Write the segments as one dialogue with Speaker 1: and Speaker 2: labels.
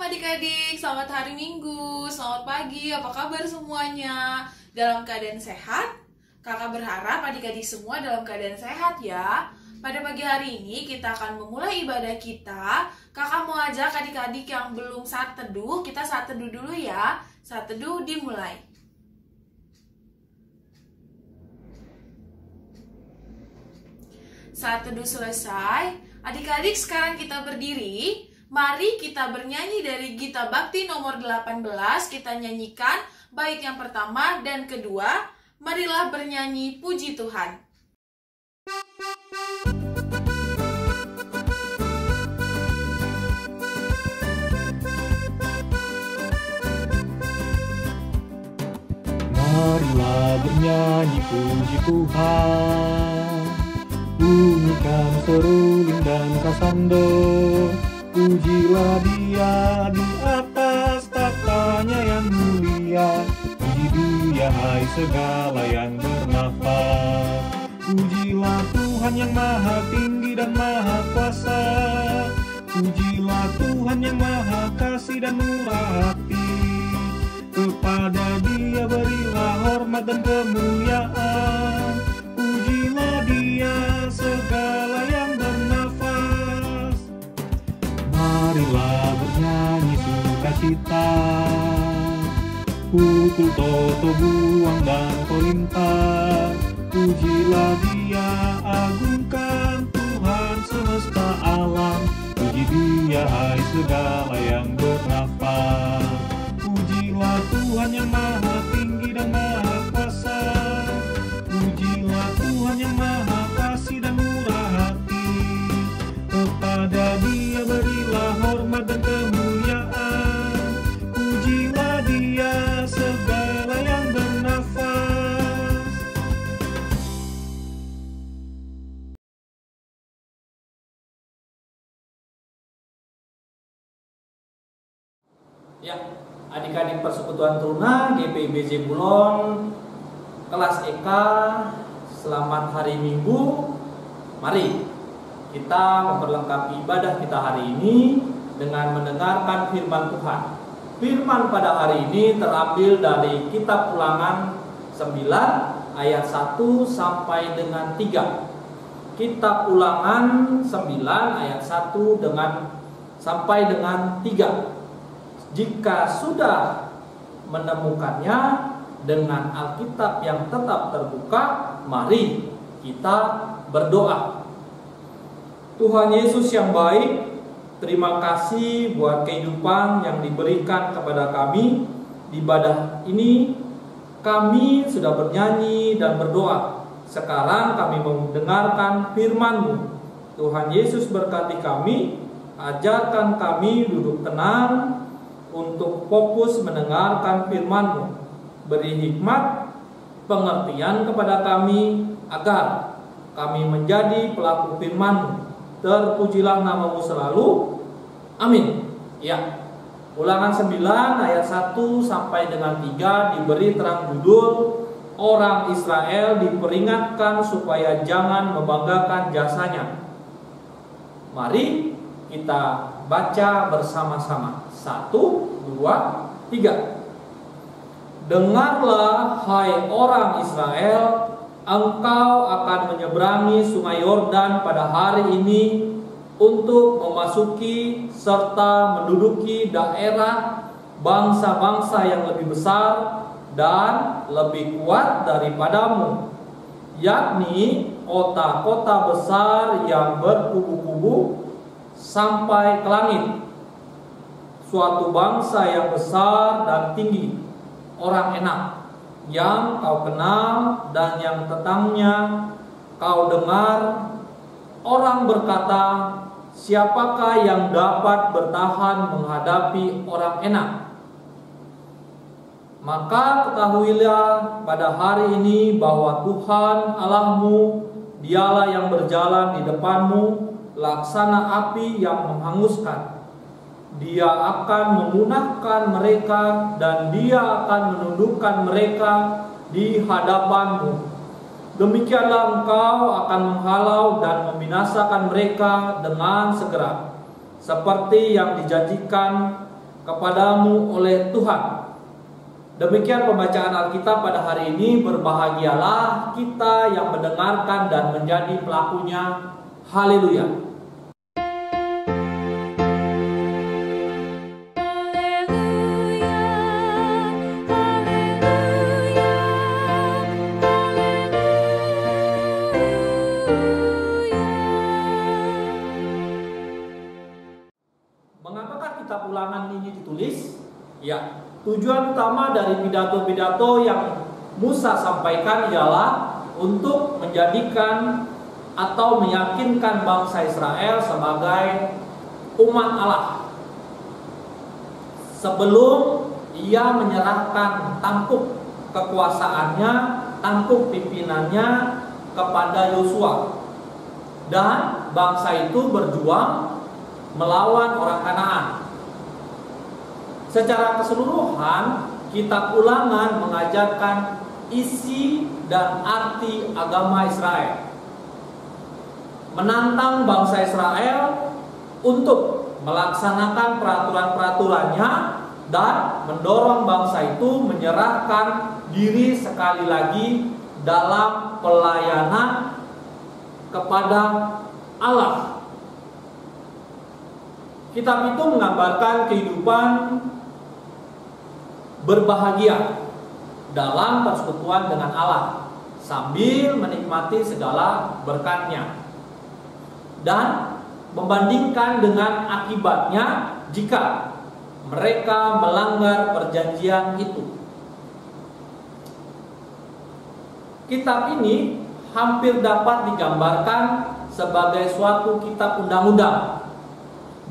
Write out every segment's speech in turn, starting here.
Speaker 1: adik-adik, selamat hari Minggu, selamat pagi, apa kabar semuanya? Dalam keadaan sehat? Kakak berharap adik-adik semua dalam keadaan sehat ya. Pada pagi hari ini kita akan memulai ibadah kita. Kakak mau ajak adik-adik yang belum saat teduh, kita saat teduh dulu ya. Saat teduh dimulai. Saat teduh selesai, adik-adik sekarang kita berdiri. Mari kita bernyanyi dari Gita Bakti nomor 18. Kita nyanyikan bait yang pertama dan kedua. Marilah bernyanyi puji Tuhan.
Speaker 2: Marilah bernyanyi puji Tuhan, bunyikan seruling dan sasando. Pujilah Dia di atas tahtanya yang mulia. Puji Dia hai segala yang bernafas. Pujilah Tuhan yang maha tinggi dan maha kuasa. Pujilah Tuhan yang maha kasih dan murah hati. Kepada Dia berilah hormat dan kemuliaan. Pujilah Dia segala yang bernafas. Marilah bernyanyi sukacita, pukul toto buang dan kolintang. Pujilah Dia, agungkan Tuhan semesta alam. Puji Dia hai segala yang bernafas. Pujilah Tuhan yang maha tinggi dan maha kuasa. Pujilah Tuhan yang maha kasih dan murah hati. Kepada Dia berilah hormat dan kemuliaan. Pujilah Dia segala yang bernafas.
Speaker 3: Ya, adik-adik Persekutuan Teruna GPIB Jebulon kelas EK, selamat hari Minggu. Mari kita memperlengkapi ibadah kita hari ini dengan mendengarkan firman Tuhan. Firman pada hari ini terambil dari kitab Ulangan 9 ayat 1 sampai dengan 3. Kitab Ulangan 9 ayat 1 sampai dengan 3. Jika sudah menemukannya dengan Alkitab yang tetap terbuka, mari kita berdoa. Tuhan Yesus yang baik, terima kasih buat kehidupan yang diberikan kepada kami. Di ibadah ini kami sudah bernyanyi dan berdoa. Sekarang kami mendengarkan firman-Mu. Tuhan Yesus berkati kami, ajarkan kami duduk tenang untuk fokus mendengarkan firman-Mu. Beri hikmat, pengertian kepada kami agar kami menjadi pelaku firman-Mu. Terpujilah nama-Mu selalu. Amin. Ya. Ulangan 9 ayat 1 sampai dengan 3 diberi terang judul, orang Israel diperingatkan supaya jangan membanggakan jasanya. Mari kita baca bersama-sama. 1, 2, 3. Dengarlah hai orang Israel, engkau akan menyeberangi sungai Yordan pada hari ini untuk memasuki serta menduduki daerah bangsa-bangsa yang lebih besar dan lebih kuat daripadamu, yakni kota-kota besar yang berkubu-kubu sampai ke langit. Suatu bangsa yang besar dan tinggi, orang enak, yang kau kenal dan yang tentangnya kau dengar. Orang berkata, siapakah yang dapat bertahan menghadapi orang enak? Maka ketahuilah pada hari ini bahwa Tuhan Allahmu, Dialah yang berjalan di depanmu, laksana api yang menghanguskan. Dia akan memunahkan mereka dan Dia akan menundukkan mereka di hadapanmu. Demikianlah engkau akan menghalau dan membinasakan mereka dengan segera, seperti yang dijanjikan kepadamu oleh Tuhan. Demikian pembacaan Alkitab pada hari ini. Berbahagialah kita yang mendengarkan dan menjadi pelakunya. Haleluya. Mengapakah kitab Ulangan ini ditulis? Ya, tujuan utama dari pidato-pidato yang Musa sampaikan ialah untuk menjadikan atau meyakinkan bangsa Israel sebagai umat Allah. Sebelum ia menyerahkan tampuk kekuasaannya, tampuk pimpinannya kepada Yosua, dan bangsa itu berjuang melawan orang Kanaan. Secara keseluruhan, kitab Ulangan mengajarkan isi dan arti agama Israel, menantang bangsa Israel untuk melaksanakan peraturan-peraturannya dan mendorong bangsa itu menyerahkan diri sekali lagi dalam pelayanan kepada Allah. Kitab itu menggambarkan kehidupan berbahagia dalam persekutuan dengan Allah sambil menikmati segala berkat-Nya, dan membandingkan dengan akibatnya jika mereka melanggar perjanjian itu. Kitab ini hampir dapat digambarkan sebagai suatu kitab undang-undang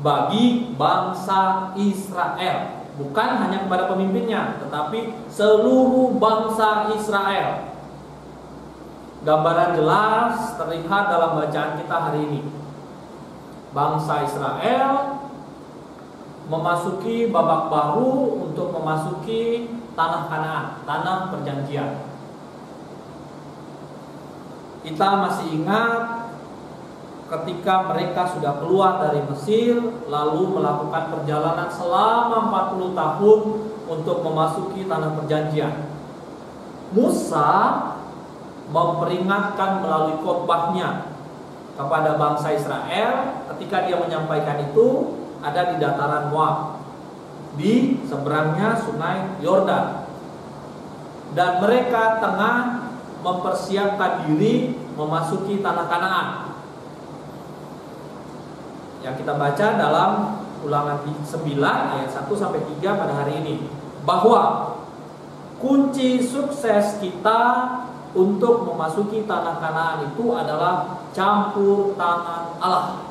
Speaker 3: bagi bangsa Israel, bukan hanya kepada pemimpinnya, tetapi seluruh bangsa Israel. Gambaran jelas terlihat dalam bacaan kita hari ini. Bangsa Israel memasuki babak baru untuk memasuki tanah Kanaan, tanah perjanjian. Kita masih ingat ketika mereka sudah keluar dari Mesir, lalu melakukan perjalanan selama 40 tahun untuk memasuki tanah perjanjian. Musa memperingatkan melalui khotbahnya kepada bangsa Israel ketika dia menyampaikan itu ada di dataran Moab, di seberangnya sungai Yordan, dan mereka tengah mempersiapkan diri memasuki tanah Kanaan. Yang kita baca dalam Ulangan 9 ayat 1 sampai 3 pada hari ini, bahwa kunci sukses kita untuk memasuki tanah Kanaan itu adalah campur tangan Allah.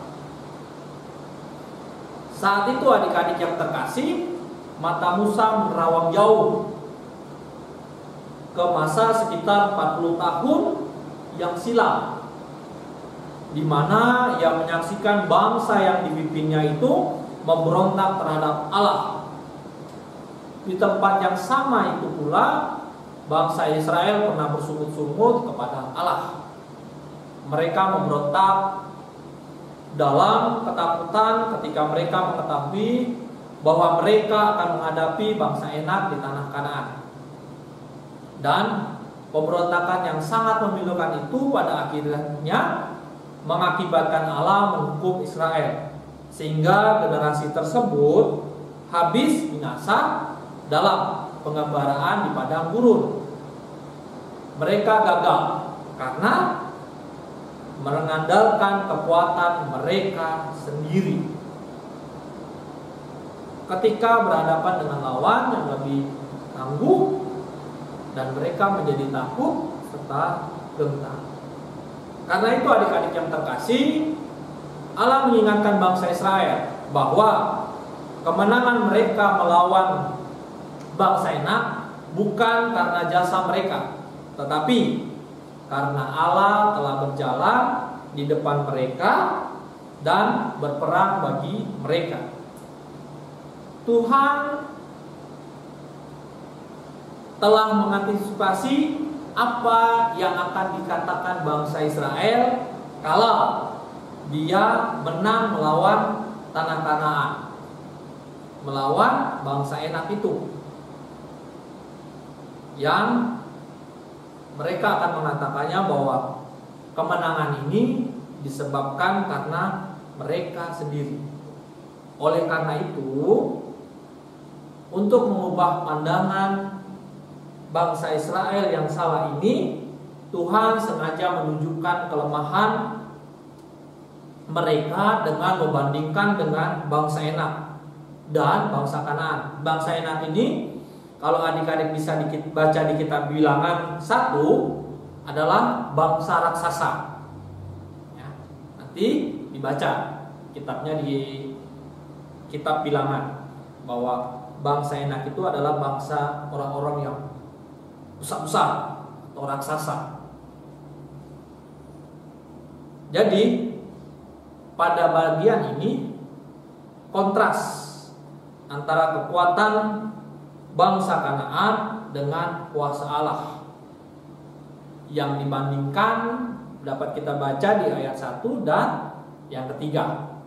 Speaker 3: Saat itu adik-adik yang terkasih, mata Musa menerawang jauh ke masa sekitar 40 tahun yang silam, di mana ia menyaksikan bangsa yang dipimpinnya itu memberontak terhadap Allah. Di tempat yang sama itu pula bangsa Israel pernah bersungut-sungut kepada Allah. Mereka memberontak dalam ketakutan ketika mereka mengetahui bahwa mereka akan menghadapi bangsa Enak di tanah Kanaan. Dan pemberontakan yang sangat memilukan itu pada akhirnya mengakibatkan Allah menghukum Israel, sehingga generasi tersebut habis binasa dalam penggembaraan di padang gurun. Mereka gagal karena mengandalkan kekuatan mereka sendiri. Ketika berhadapan dengan lawan yang lebih tangguh, dan mereka menjadi takut serta gentar. Karena itu adik-adik yang terkasih, Allah mengingatkan bangsa Israel bahwa kemenangan mereka melawan bangsa Enak bukan karena jasa mereka, tetapi karena Allah telah berjalan di depan mereka dan berperang bagi mereka. Tuhan telah mengantisipasi apa yang akan dikatakan bangsa Israel kalau dia menang melawan tanah Kanaan. melawan bangsa Enak itu, yang mereka akan mengatakannya bahwa kemenangan ini disebabkan karena mereka sendiri. Oleh karena itu, untuk mengubah pandangan bangsa Israel yang salah ini, Tuhan sengaja menunjukkan kelemahan mereka dengan membandingkan dengan bangsa Enak dan bangsa Kanaan. Bangsa Enak ini, kalau adik-adik bisa baca di kitab Bilangan 1, adalah bangsa raksasa. Ya, nanti dibaca kitabnya di kitab Bilangan bahwa bangsa Enak itu adalah bangsa orang-orang yang besar-besar atau raksasa. Jadi pada bagian ini kontras antara kekuatan bangsa Kanaan dengan kuasa Allah yang dibandingkan dapat kita baca di ayat 1 dan yang ketiga.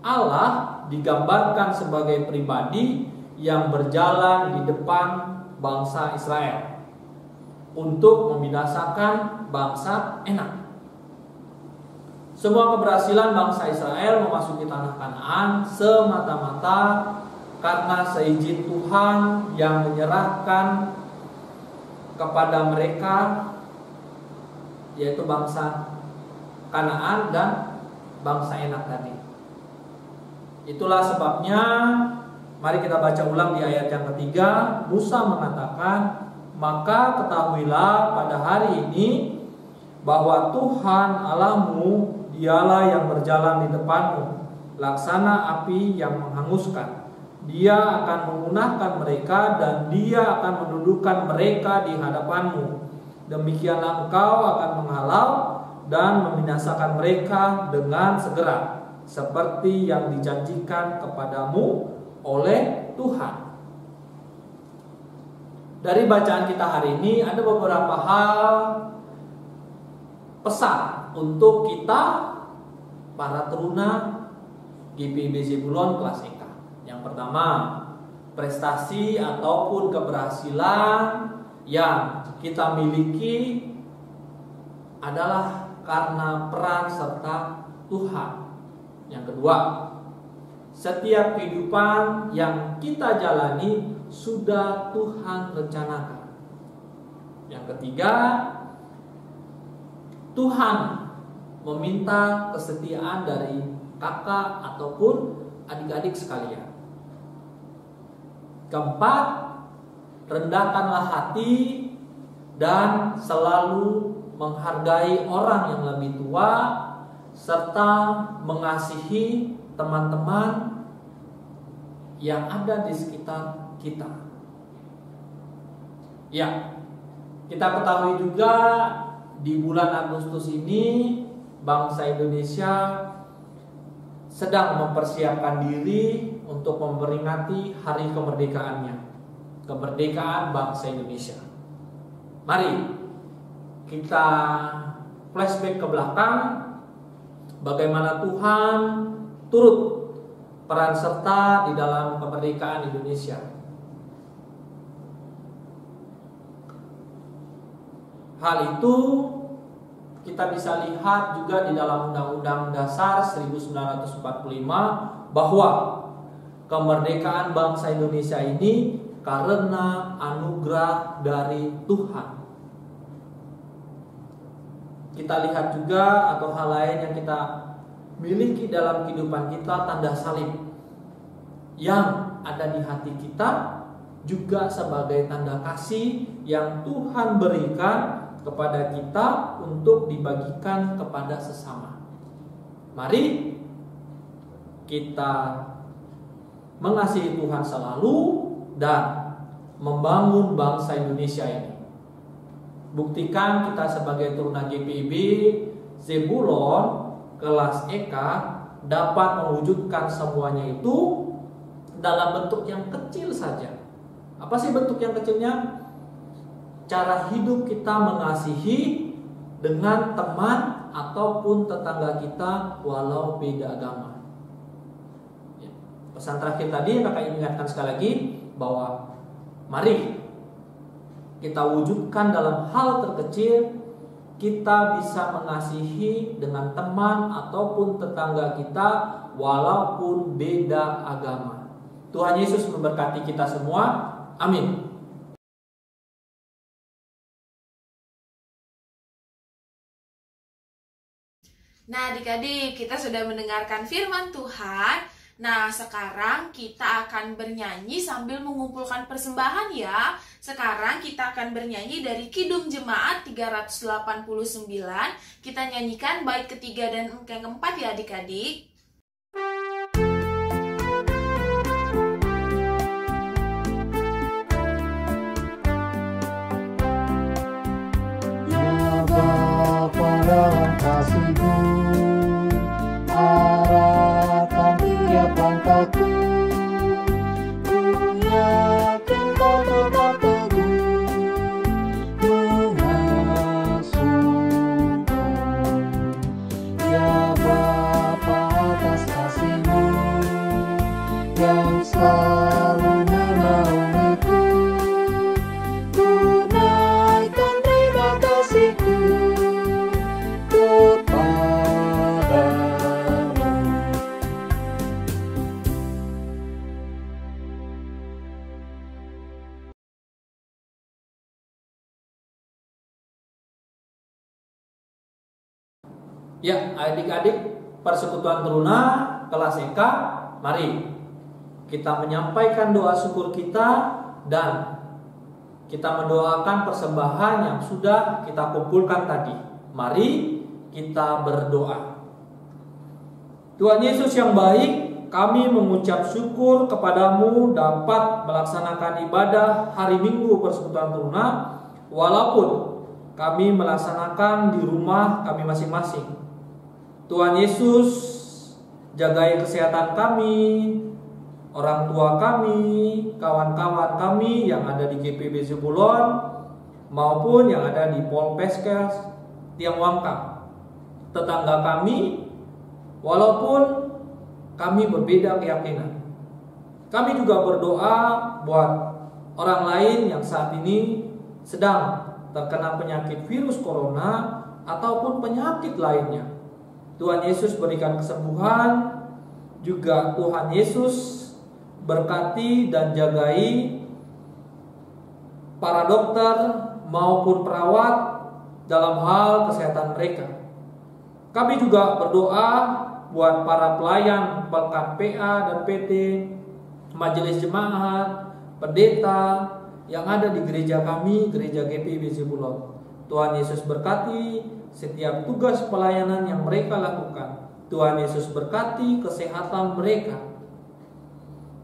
Speaker 3: Allah digambarkan sebagai pribadi yang berjalan di depan bangsa Israel untuk membinasakan bangsa Enak. Semua keberhasilan bangsa Israel memasuki tanah Kanaan semata-mata karena seizin Tuhan yang menyerahkan kepada mereka, yaitu bangsa Kanaan dan bangsa Enak tadi. Itulah sebabnya mari kita baca ulang di ayat yang ketiga. Musa mengatakan, "Maka ketahuilah pada hari ini bahwa Tuhan Allahmu dialah yang berjalan di depanmu, laksana api yang menghanguskan. Dia akan mengmunahkan mereka dan dia akan menundukkan mereka di hadapanmu. Demikianlah engkau akan menghalau dan membinasakan mereka dengan segera, seperti yang dijanjikan kepadamu oleh Tuhan." Dari bacaan kita hari ini ada beberapa hal pesan untuk kita para teruna GPIB Zebulon kelas EK. Yang pertama, prestasi ataupun keberhasilan yang kita miliki adalah karena peran serta Tuhan. Yang kedua, setiap kehidupan yang kita jalani sudah Tuhan rencanakan. Yang ketiga, Tuhan meminta kesetiaan dari kakak ataupun adik-adik sekalian. Keempat, rendahkanlah hati dan selalu menghargai orang yang lebih tua serta mengasihi teman-teman yang ada di sekitar kita. Ya, kita ketahui juga di bulan Agustus ini bangsa Indonesia sedang mempersiapkan diri untuk memperingati hari kemerdekaannya, kemerdekaan bangsa Indonesia. Mari kita flashback ke belakang, bagaimana Tuhan turut peran serta di dalam kemerdekaan Indonesia. Hal itu kita bisa lihat juga di dalam Undang-Undang Dasar 1945 bahwa kemerdekaan bangsa Indonesia ini karena anugerah dari Tuhan. Kita lihat juga atau hal lain yang kita miliki dalam kehidupan kita, tanda salib yang ada di hati kita juga sebagai tanda kasih yang Tuhan berikan kepada kita untuk dibagikan kepada sesama. Mari kita mengasihi Tuhan selalu dan membangun bangsa Indonesia ini. Buktikan kita sebagai teruna GPIB Zebulon kelas EK dapat mewujudkan semuanya itu dalam bentuk yang kecil saja. Apa sih bentuk yang kecilnya? Cara hidup kita mengasihi dengan teman ataupun tetangga kita walau beda agama. Pesan terakhir tadi kakak ingatkan sekali lagi bahwa mari kita wujudkan dalam hal terkecil, kita bisa mengasihi dengan teman ataupun tetangga kita walaupun beda agama. Tuhan Yesus memberkati kita semua. Amin.
Speaker 1: Nah, adik-adik, kita sudah mendengarkan firman Tuhan. Nah, sekarang kita akan bernyanyi sambil mengumpulkan persembahan ya. Sekarang kita akan bernyanyi dari Kidung Jemaat 389. Kita nyanyikan bait ketiga dan yang keempat ya adik-adik.
Speaker 4: Ya Bapa dalam kasih-Mu, arahkan tiap langkahku, ku yakin Kau tetap teguh mengasuhku. Ya Bapa atas kasih-Mu yang selalu menaungiku, tunaikan terima kasih-Ku kepadamu.
Speaker 3: Ya, adik-adik Persekutuan Teruna kelas EK, mari kita menyampaikan doa syukur kita dan kita mendoakan persembahan yang sudah kita kumpulkan tadi. Mari kita berdoa. Tuhan Yesus yang baik, kami mengucap syukur kepadamu dapat melaksanakan ibadah hari Minggu Persekutuan Teruna walaupun kami melaksanakan di rumah kami masing-masing. Tuhan Yesus, jagai kesehatan kami, orang tua kami, kawan-kawan kami yang ada di GPB Zebulon maupun yang ada di Polpeskes Tiang Wangkang, tetangga kami, walaupun kami berbeda keyakinan. Kami juga berdoa buat orang lain yang saat ini sedang terkena penyakit virus corona ataupun penyakit lainnya. Tuhan Yesus berikan kesembuhan, juga Tuhan Yesus berkati dan jagai para dokter maupun perawat dalam hal kesehatan mereka. Kami juga berdoa buat para pelayan Pelkat PA dan PT, majelis jemaat, pendeta yang ada di gereja kami, gereja GPB Zebulon. Tuhan Yesus berkati setiap tugas pelayanan yang mereka lakukan. Tuhan Yesus berkati kesehatan mereka.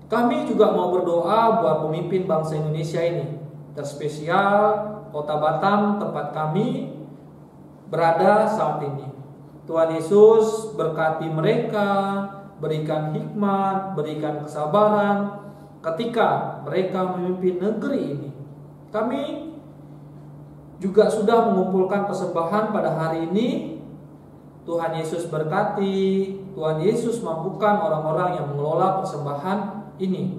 Speaker 3: Kami juga mau berdoa buat pemimpin bangsa Indonesia ini, terspesial Kota Batam tempat kami berada saat ini. Tuhan Yesus berkati mereka, berikan hikmat, berikan kesabaran ketika mereka memimpin negeri ini. Kami juga sudah mengumpulkan persembahan pada hari ini. Tuhan Yesus berkati, Tuhan Yesus mampukan orang-orang yang mengelola persembahan ini.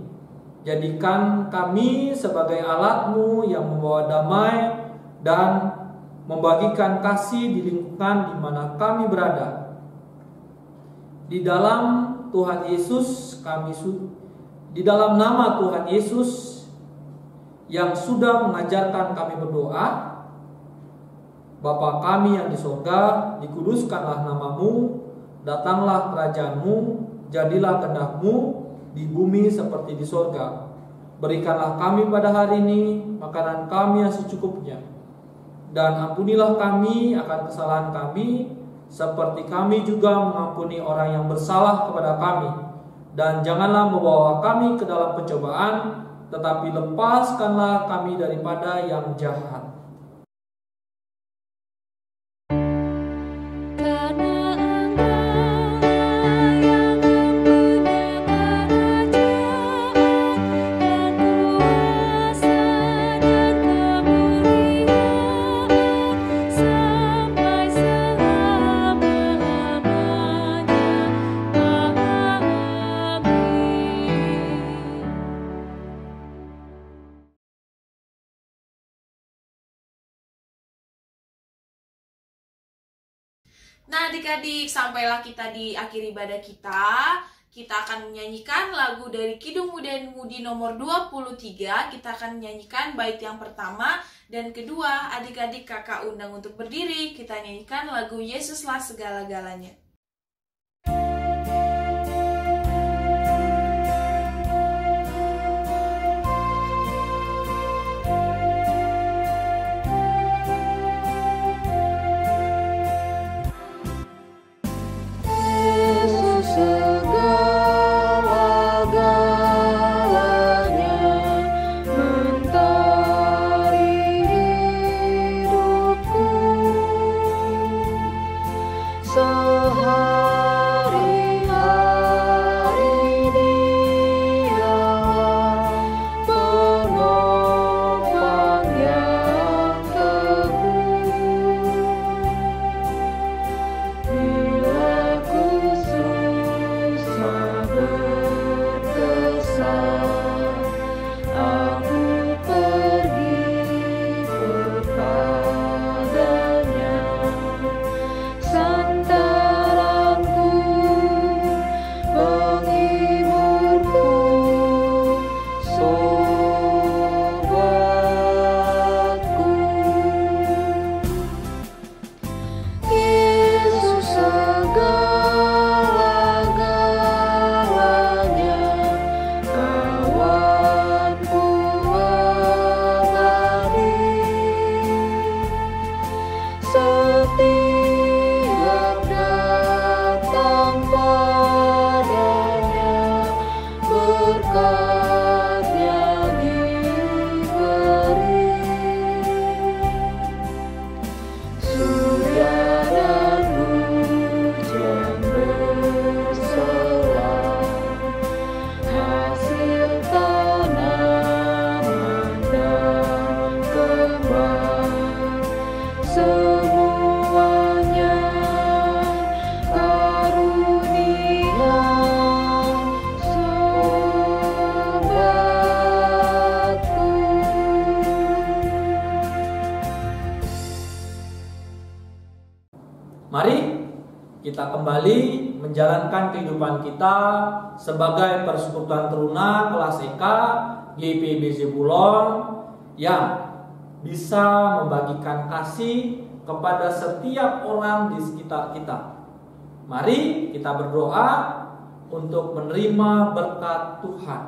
Speaker 3: Jadikan kami sebagai alat-Mu yang membawa damai dan membagikan kasih di lingkungan di mana kami berada. Di dalam Tuhan Yesus di dalam nama Tuhan Yesus yang sudah mengajarkan kami berdoa, Bapa kami yang di surga, dikuduskanlah nama-Mu, datanglah kerajaan-Mu, jadilah kehendak-Mu di bumi seperti di surga. Berikanlah kami pada hari ini makanan kami yang secukupnya, dan ampunilah kami akan kesalahan kami, seperti kami juga mengampuni orang yang bersalah kepada kami. Dan janganlah membawa kami ke dalam pencobaan, tetapi lepaskanlah kami daripada yang jahat.
Speaker 1: Nah adik-adik, sampailah kita di akhir ibadah kita. Kita akan menyanyikan lagu dari Kidung Muda dan Mudi nomor 23. Kita akan menyanyikan bait yang pertama dan kedua. Adik-adik kakak undang untuk berdiri. Kita nyanyikan lagu Yesuslah segala-galanya.
Speaker 3: Mari kita kembali menjalankan kehidupan kita sebagai persekutuan teruna kelas EK GPIB Zebulon yang bisa membagikan kasih kepada setiap orang di sekitar kita. Mari kita berdoa untuk menerima berkat Tuhan.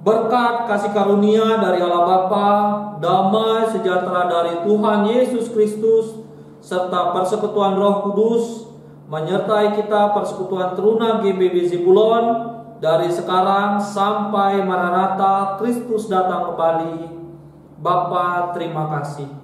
Speaker 3: Berkat kasih karunia dari Allah Bapa, damai sejahtera dari Tuhan Yesus Kristus, serta persekutuan Roh Kudus menyertai kita persekutuan teruna GBB Zebulon dari sekarang sampai Maranatha Kristus datang kembali. Bapa, terima kasih.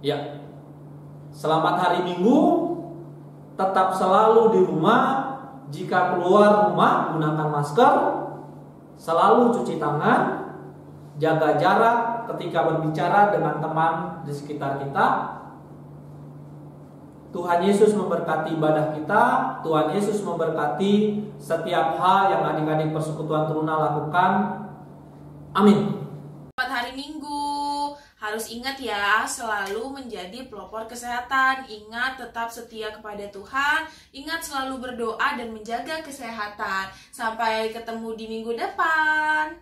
Speaker 3: Ya, selamat hari Minggu. Tetap selalu di rumah. Jika keluar rumah, gunakan masker. Selalu cuci tangan. Jaga jarak ketika berbicara dengan teman di sekitar kita. Tuhan Yesus memberkati ibadah kita. Tuhan Yesus memberkati setiap hal yang adik-adik persekutuan teruna lakukan. Amin.
Speaker 1: Selamat hari Minggu. Harus ingat ya, selalu menjadi pelopor kesehatan. Ingat tetap setia kepada Tuhan. Ingat selalu berdoa dan menjaga kesehatan. Sampai ketemu di minggu depan.